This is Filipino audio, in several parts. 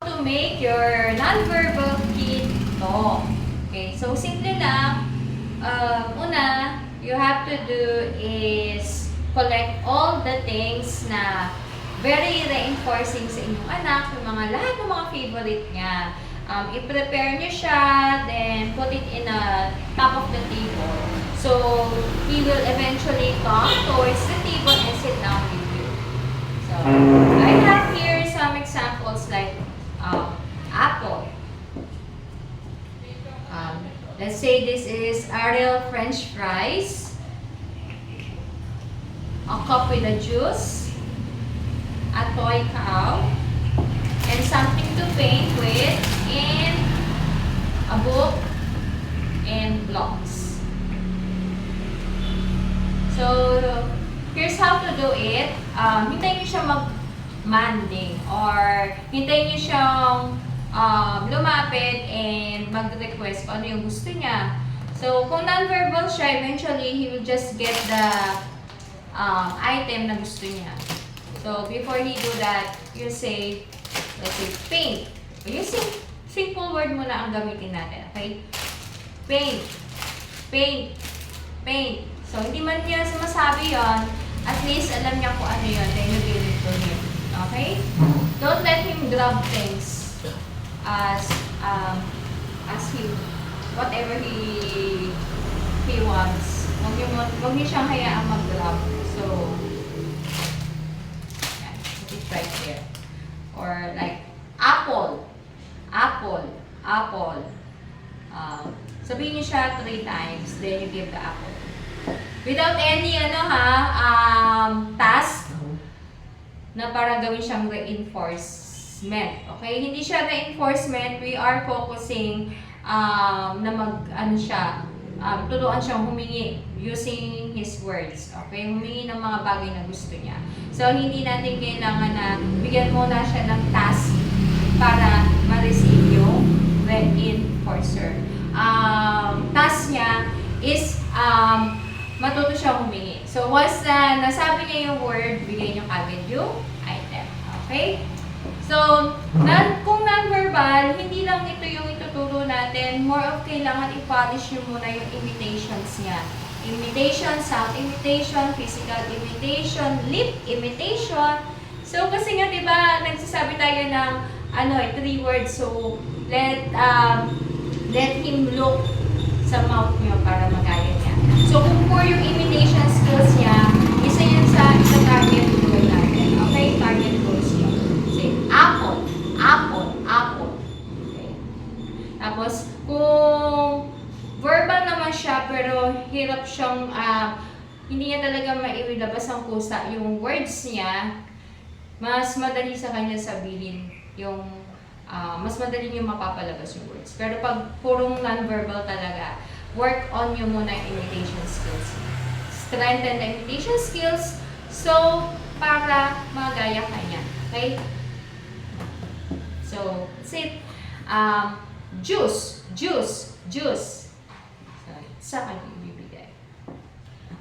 To make your non-verbal kid talk. Okay, so simple lang. Una, you have to do is collect all the things na very reinforcing sa inyong anak, yung mga lahat ng mga favorite niya. I-prepare niyo siya, then put it in a top of the table. So, he will eventually come towards the table and sit down with you. So, I have here some examples like apple. Let's say this is Ariel French fries, a cup with a juice, a toy cow, and something to paint with, and a book and blocks. So, here's how to do it. Hintayin niyo siya mag-manding or hintayin niyo siyang lumapit and mag-request kung ano yung gusto niya. So, kung non-verbal siya, eventually, he will just get the item na gusto niya. So, before he do that, you say, let's say, paint. Using simple word muna ang gamitin natin, okay? Paint. Paint. Paint. So, hindi man niya masabi yon, at least alam niya kung ano yun, then you give it to him. Okay? Don't let him grab things as he, whatever he wants. Huwag niyo siyang hayaang mag-grab. So, yan, put it right there. Or like, apple. Apple. Apple. Sabihin niyo siya 3 times, then you give the apple. Without any, task na para gawin siyang reinforcement. Okay? Hindi siya reinforcement. We are focusing na turuan siyang humingi using his words. Okay? Humingi ng mga bagay na gusto niya. So, hindi natin kailangan na bigyan muna siya ng task para ma-receive yung reinforcer. Task niya is matuto siya humingi. So, once na nasabi niya yung word, bigay niyo kagad yung item. Okay? So, kung non-verbal, hindi lang ito yung ituturo natin. More of kailangan i-polish nyo muna yung imitations niya. Imitation, sound imitation, physical imitation, lip imitation. So, kasi nga, diba, nagsasabi tayo ng 3 words. So, let him look sa mouth niyo para magaya niya. So, kung for yung imitation skills niya, isa yan sa target goal natin. Okay? Target goals niyo. Say, apple, apple, apple. Okay. Tapos, kung verbal naman siya, pero hirap siyang, hindi niya talaga maiilabas ang kusa yung words niya, mas madali sa kanya sabihin yung, mas madali niyo mapapalabas yung words. Pero pag purong non-verbal talaga, work on yung muna imitation skills. Strengthen the imitation skills so para magaya ka niya. Okay? So, that's it. Juice. Juice. Juice. Sa kanya ibibigay.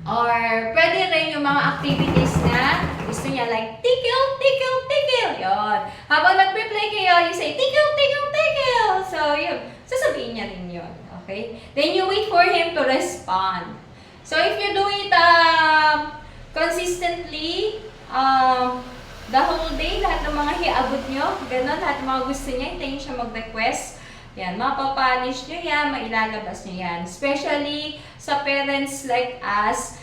Or, pwede rin yung mga activities na gusto niya, like, tickle, tickle, tickle. Yun. Habang nag-play kayo, you say, tickle, tickle, tickle. So, yun. Sasabihin niya rin yun. Okay? Then, you wait for him to respond. So, if you do it consistently, the whole day, lahat ng mga hiabot nyo, gano'n, lahat ng mga gusto niya, hintayin siya mag-request. Yan, mapapanish nyo yan, mailalabas nyo yan. Especially sa parents like us,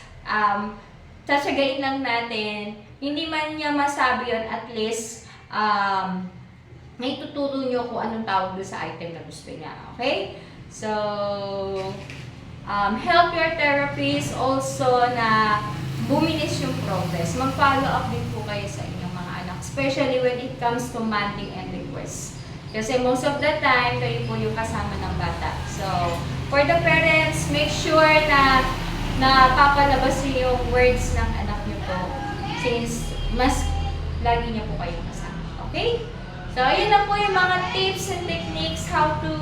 tatsagain lang natin, hindi man niya masabi yun, at least, may tuturo nyo kung anong tawag doon sa item na gusto niya. Okay? So, help your therapist also na bumilis yung progress. Mag-follow up din po kayo sa inyong mga anak, especially when it comes to manding and requests. Kasi most of the time, kayo po yung kasama ng bata. So, for the parents, make sure na papalabas niyo yung words ng anak niyo po since mas lagi niya po kayong kasama. Okay? So, ayun na po yung mga tips and techniques how to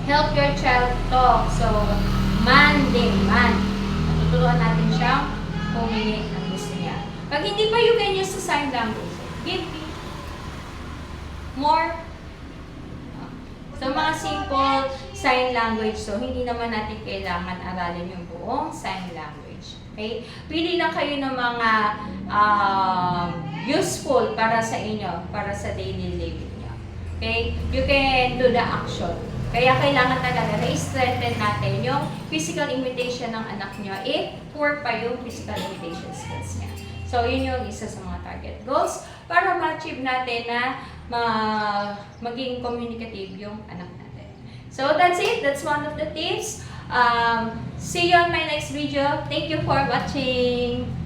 help your child talk. So, manding, tuturuan natin siyang humingi ng gusto niya. Pag hindi pa you can use the sign language, give me. more. So, mga simple sign language. So, hindi naman natin kailangan aralin yung buong sign language. Okay? Pili lang kayo ng mga useful para sa inyo, para sa daily living nyo. Okay? You can do the action. Kaya kailangan talaga na i-strengthen natin yung physical imitation ng anak nyo if poor pa yung physical imitation skills niya. So, yun yung isa sa mga target goals para ma-achieve natin na maging communicative yung anak natin. So, that's it. That's one of the tips. See you on my next video. Thank you for watching.